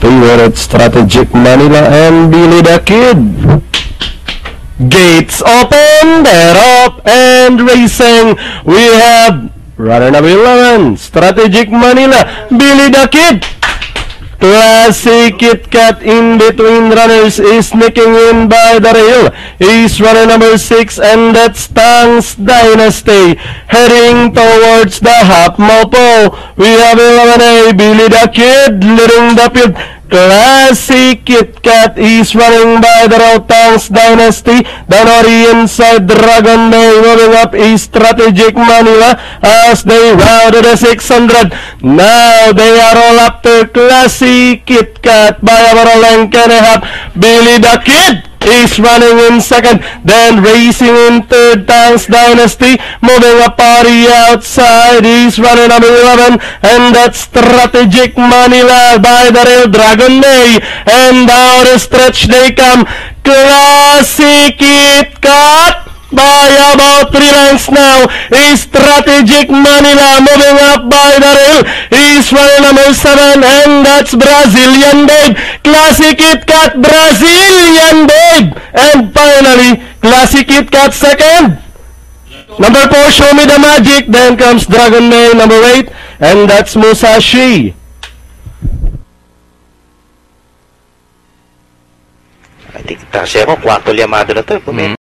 favorite Strategic Manila and Billy the Kid. Gates open, they're up and racing. We have runner number 11, Strategic Manila, Billy the Kid. Classic Kit Kat in between runners is sneaking in by the rail. Is runner number 6 and that's Tang's Dynasty heading towards the half mile pole. We have 11A, Billy the Kid leading the field. Classic Kit Kat is running by the road. Tang's Dynasty down on the inside. Dragon Day moving up is Strategic Manila as they round the 600. Now they are all after Classic Kit Kat by about a length and a half. Billy the Kid is running in second, then racing in third. Tang's Dynasty moving up on the outside. He's running number 11 and that's Strategic Manila by the rail. Dragon Day and down the stretch they come. Classic Kit Kat by about 3 lengths now is Strategic Manila moving up by the rail. He's running number 7 and that's Brazilian Babe. Classic Kit Kat, Brazilian Babe. And finally, Classic Kit Kat second. Number 4, Show Me the Magic. Then comes Dragon Day, number 8. And that's Musashi. I think, tercero, kwarto liyamado na to.